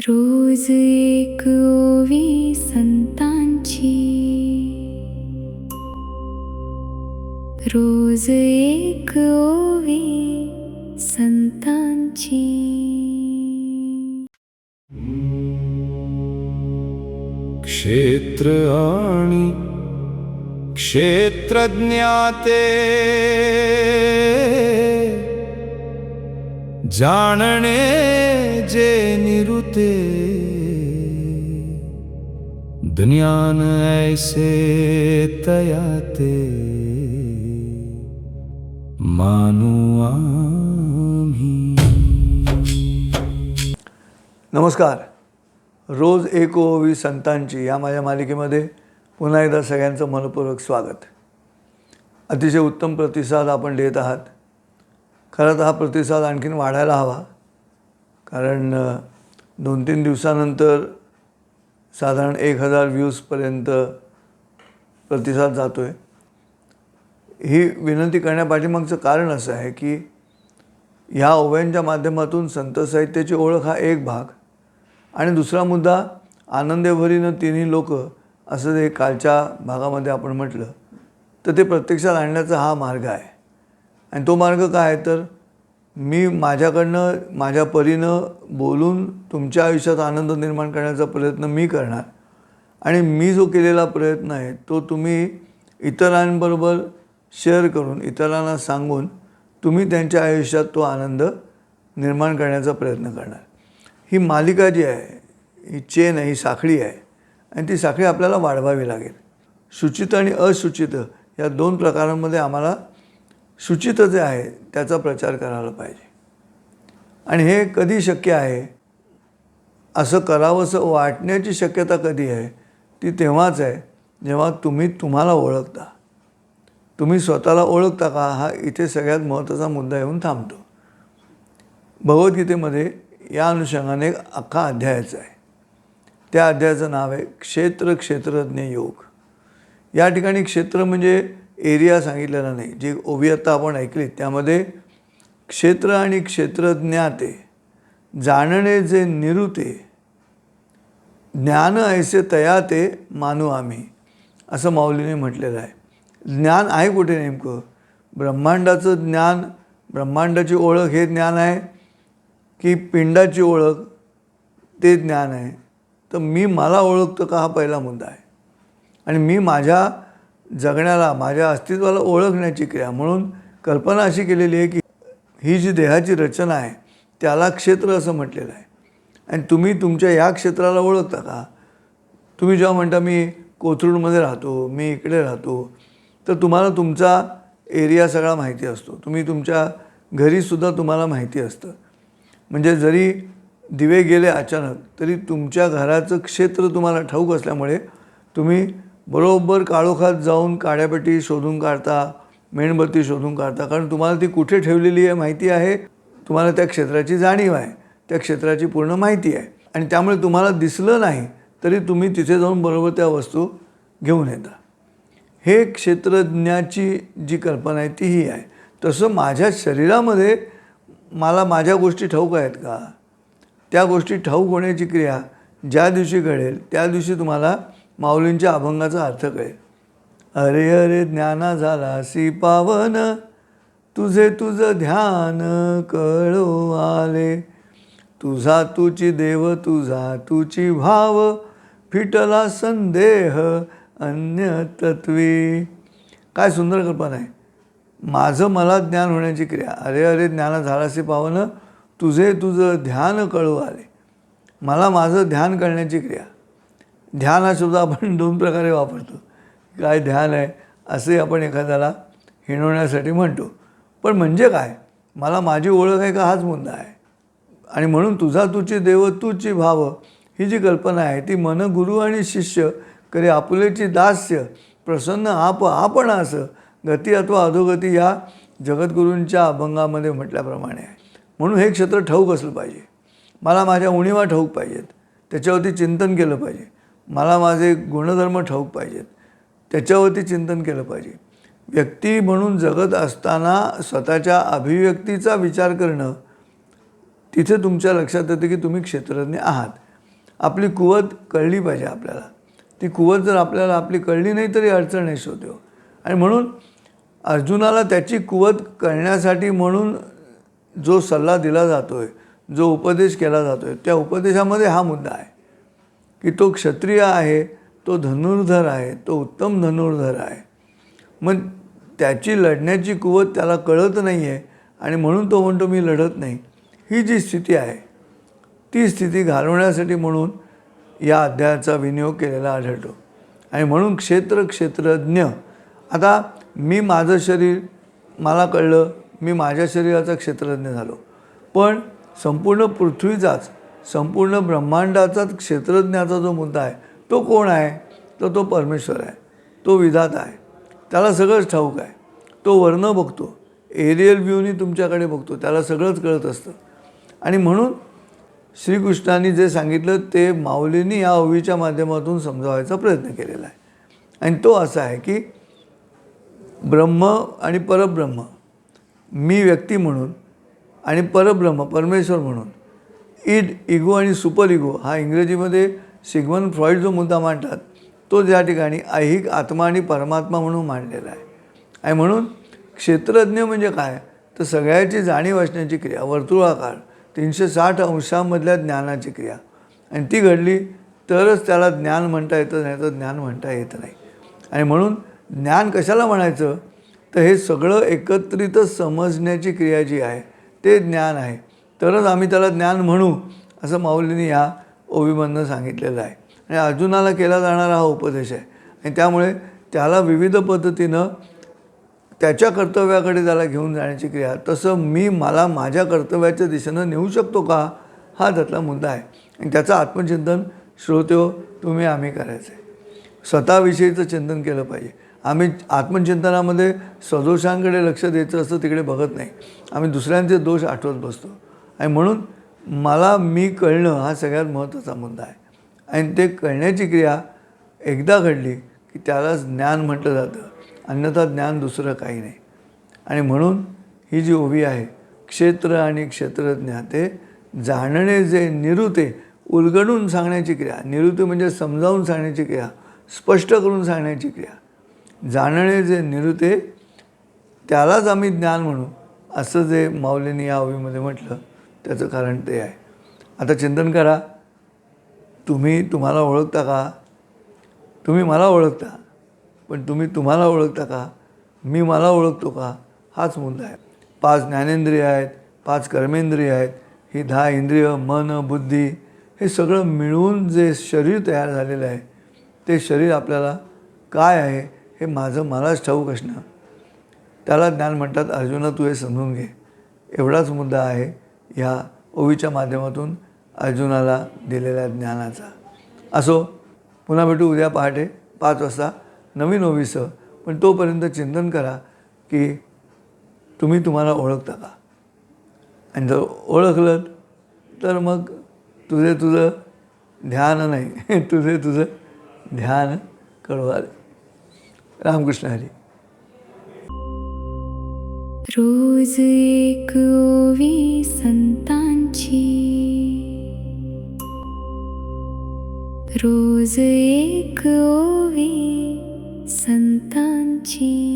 रोज एक ओवी संतांची, रोज एक ओवी संतांची. क्षेत्र आणि क्षेत्रज्ञाते जाणणे जे निरुते, ज्ञान ऐसे तयाते मानू आम्ही. नमस्कार. रोज एक ओवी संतांची या माझ्या मालिकेमध्ये पुन्हा एकदा सगळ्यांचं मनपूर्वक स्वागत. अतिशय उत्तम प्रतिसाद आपण देत आहात. खरं तर हा प्रतिसाद आणखीन वाढायला हवा, कारण 2-3 दिवसानंतर साधारण 1000 व्ह्यूजपर्यंत प्रतिसाद जातो आहे. ही विनंती करण्यापाठीमागचं कारण असं आहे की ह्या ओव्यांच्या माध्यमातून संत साहित्याची ओळख हा एक भाग, आणि दुसरा मुद्दा आनंदेभरीनं तिन्ही लोक असं जे कालच्या भागामध्ये आपण म्हटलं, तर ते प्रत्यक्षात आणण्याचा हा मार्ग आहे. आणि तो मार्ग काय आहे तर मी माझ्याकडनं माझ्या परीनं बोलून तुमच्या आयुष्यात आनंद निर्माण करण्याचा प्रयत्न मी करणार, आणि मी जो केलेला प्रयत्न आहे तो तुम्ही इतरांबरोबर शेअर करून, इतरांना सांगून तुम्ही त्यांच्या आयुष्यात तो आनंद निर्माण करण्याचा प्रयत्न करणार. ही मालिका जी आहे, ही चेन आहे, ही साखळी आहे, आणि ती साखळी आपल्याला वाढवावी लागेल. शुचित आणि अशुचित या 2 प्रकारांमध्ये आम्हाला शुचित जे आहे त्याचा प्रचार करायला पाहिजे. आणि हे कधी शक्य आहे, असं करावंसं वाटण्याची शक्यता कधी आहे, ती तेव्हाच आहे जेव्हा तुम्ही तुम्हाला ओळखता. तुम्ही स्वतःला ओळखता का, हा इथे सगळ्यात महत्त्वाचा मुद्दा येऊन थांबतो. भगवद्गीतेमध्ये या अनुषंगाने एक अख्खा अध्यायाचं आहे. त्या अध्यायाचं नाव आहे क्षेत्र क्षेत्रज्ञ योग. या ठिकाणी क्षेत्र म्हणजे एरिया सांगितलेला नाही. जी ओवी आता आपण ऐकली त्यामध्ये क्षेत्र आणि क्षेत्रज्ञाते जाणणे जे निरुते, ज्ञान ऐसे तयाते मानू आम्ही, असं माऊलीने म्हटलेलं आहे. ज्ञान आहे कुठे नेमकं? ब्रह्मांडाचं ज्ञान, ब्रह्मांडाची ओळख हे ज्ञान आहे की पिंडाची ओळख ते ज्ञान आहे? तर मी मला ओळखतो का, हा पहिला मुद्दा आहे. आणि मी माझ्या जगण्याला, माझ्या अस्तित्वाला ओळखण्याची क्रिया म्हणून कल्पना अशी केलेली आहे की ही जी देहाची रचना आहे त्याला क्षेत्र असं म्हटलेलं आहे. आणि तुम्ही तुमच्या या क्षेत्राला ओळखता का? तुम्ही जेव्हा म्हणता मी कोथरूडमध्ये राहतो, मी इकडे राहतो, तर तुम्हाला तुमचा एरिया सगळा माहिती असतो. तुम्ही तुमच्या घरीसुद्धा तुम्हाला माहिती असतं. म्हणजे जरी दिवे गेले अचानक तरी तुमच्या घराचं क्षेत्र तुम्हाला ठाऊक असल्यामुळे तुम्ही बरोबर काळोखात जाऊन काड्यापेटी शोधून काढता, मेणबत्ती शोधून काढता, कारण तुम्हाला ती कुठे ठेवलेली आहे माहिती आहे. तुम्हाला त्या क्षेत्राची जाणीव आहे, त्या क्षेत्राची पूर्ण माहिती आहे, आणि त्यामुळे तुम्हाला दिसलं नाही तरी तुम्ही तिथे जाऊन बरोबर त्या वस्तू घेऊन येता. हे क्षेत्रज्ञाची जी कल्पना आहे ती ही आहे. तसं माझ्या शरीरामध्ये मला माझ्या गोष्टी ठाऊक आहेत का? त्या गोष्टी ठाऊक होण्याची क्रिया ज्या दिवशी घडेल त्या दिवशी तुम्हाला माऊलींच्या अभंगाचा अर्थ कळेल. अरे अरे ज्ञाना झालासी पावन, तुझे तुझं ध्यान कळो आले, तुझा तुची देव तुझा तुची भाव, फिटला संदेह अन्य तत्वी. काय सुंदर कल्पना आहे. माझं मला ज्ञान होण्याची क्रिया. अरे अरे ज्ञाना झालासी पावन, तुझे तुझं ध्यान कळू आले. मला माझं ध्यान करण्याची क्रिया. ध्यान हा शब्द आपण 2 प्रकारे वापरतो. काय ध्यान आहे असे आपण एखाद्याला हिणवण्यासाठी म्हणतो, पण म्हणजे काय, मला माझी ओळख आहे का, हाच मुद्दा आहे. आणि म्हणून तुझा तुची देव तुची भाव ही जी कल्पना आहे ती मन गुरु आणि शिष्य करे आपुलेची दास्य, प्रसन्न आपण असं गती अथवा अधोगती या जगद्गुरूंच्या अभंगामध्ये म्हटल्याप्रमाणे आहे. म्हणून हे क्षेत्र ठाऊक असलं पाहिजे. मला माझ्या उणीवा ठाऊक पाहिजेत, त्याच्यावरती चिंतन केलं पाहिजे. मला माझे गुणधर्म ठाऊक पाहिजेत, त्याच्यावरती चिंतन केलं पाहिजे. व्यक्ती म्हणून जगत असताना स्वतःच्या अभिव्यक्तीचा विचार करणं, तिथे तुमच्या लक्षात येतं की तुम्ही क्षेत्रज्ञ आहात. आपली कुवत कळली पाहिजे आपल्याला. ती कुवत जर आपल्याला आपली कळली नाही तरी अडचण आहे श्रोतेहो. आणि म्हणून अर्जुनाला त्याची कुवत कळण्यासाठी म्हणून जो सल्ला दिला जातो आहे, जो उपदेश केला जातो आहे, त्या उपदेशामध्ये हा मुद्दा आहे की तो क्षत्रिय आहे, तो धनुर्धर आहे, तो उत्तम धनुर्धर आहे. मग त्याची लढण्याची कुवत त्याला कळत नाही आहे आणि म्हणून तो म्हणतो मी लढत नाही. ही जी स्थिती आहे ती स्थिती घालवण्यासाठी म्हणून या अध्यायाचा विनियोग केलेला आढळतो. आणि म्हणून क्षेत्रज्ञ, आता मी माझं शरीर मला कळलं, मी माझ्या शरीराचा क्षेत्रज्ञ झालो, पण संपूर्ण पृथ्वीचाच, संपूर्ण ब्रह्मांडाचाच क्षेत्रज्ञाचा जो मुद्दा आहे तो कोण आहे? तर तो परमेश्वर आहे, तो विधाता आहे. त्याला सगळंच ठाऊक आहे. तो वर्ण बघतो, एरियल व्ह्यूनी तुमच्याकडे बघतो, त्याला सगळंच कळत असतं. आणि म्हणून श्रीकृष्णांनी जे सांगितलं ते माऊलींनी या ओवीच्या माध्यमातून समजावायचा प्रयत्न केलेला आहे. आणि तो असा आहे की ब्रह्म आणि परब्रह्म, मी व्यक्ती म्हणून आणि परब्रह्म परमेश्वर म्हणून, इगो आणि सुपर इगो हा इंग्रजीमध्ये सिग्मंड फ्रॉइड जो मुद्दा मांडतात तो त्या ठिकाणी ऐहिक आत्मा आणि परमात्मा म्हणून मांडलेला आहे. आणि म्हणून क्षेत्रज्ञ म्हणजे काय? तर सगळ्याची जाणीव असण्याची क्रिया, वर्तुळाकार 360 अंशांमधल्या ज्ञानाची क्रिया. आणि ती घडली तरच त्याला ज्ञान म्हणता येतं, नाही तर ज्ञान म्हणता येत नाही. आणि म्हणून ज्ञान कशाला म्हणायचं? तर हे सगळं एकत्रितच समजण्याची क्रिया जी आहे ते ज्ञान आहे, तरच आम्ही त्याला ज्ञान म्हणू, असं माऊलींनी या ओवीमधनं सांगितलेलं आहे. आणि अर्जुनाला केला जाणारा हा उपदेश आहे. आणि त्यामुळे त्याला विविध पद्धतीनं त्याच्या कर्तव्याकडे त्याला घेऊन जाण्याची क्रिया, तसं मला माझ्या कर्तव्याच्या दिशेनं नेऊ शकतो का? हा त्यातला मुद्दा आहे. आणि त्याचं आत्मचिंतन श्रोतेहो आम्ही करायचं आहे. स्वतःविषयीचं चिंतन केलं पाहिजे. आम्ही आत्मचिंतनामध्ये सदोषांकडे लक्ष द्यायचं असं तिकडे बघत नाही, आम्ही दुसऱ्यांचे दोष आठवत बसतो. आणि म्हणून मी कळणं हा सगळ्यात महत्त्वाचा मुद्दा आहे. आणि ते कळण्याची क्रिया एकदा घडली की त्यालाच ज्ञान म्हटलं जातं, अन्यथा ज्ञान दुसरं काही नाही. आणि म्हणून ही जी ओवी आहे, क्षेत्र आणि क्षेत्रज्ञ, ते जाणणे जे निरुते, उलगडून सांगण्याची क्रिया. निरुते म्हणजे समजावून सांगण्याची क्रिया, स्पष्ट करून सांगण्याची क्रिया. जाणणे जे निरुते त्यालाच आम्ही ज्ञान म्हणू, असं जे माऊलींनी या ओवीमध्ये म्हटलं त्याचं कारण ते आहे. आता चिंतन करा, तुम्हाला ओळखता का? तुम्ही मला ओळखता, पण तुम्हाला ओळखता का? मी मला ओळखतो का? हाच मुद्दा आहे. 5 ज्ञानेंद्रिय आहेत, 5 कर्मेंद्रिय आहेत, ही 10 इंद्रिय, मन, बुद्धी, हे सगळं मिळून जे शरीर तयार झालेलं आहे, ते शरीर आपल्याला काय आहे हे मलाच ठाऊक असणं, त्याला ज्ञान म्हणतात. अर्जुना तू हे समजून घे, एवढाच मुद्दा आहे ह्या ओवीच्या माध्यमातून अर्जुनाला दिलेल्या ज्ञानाचा. असो, पुन्हा भेटू उद्या पहाटे 5 वाजता नवीन ओवीसह. पण तोपर्यंत चिंतन करा की तुम्हाला ओळखता का? आणि जर ओळखलं तर मग तुझं ध्यान नाही, तुझं ध्यान कळवाल. रामकृष्ण हरी. रोज एक ओवी संतांची, रोज एक ओवी संतांची.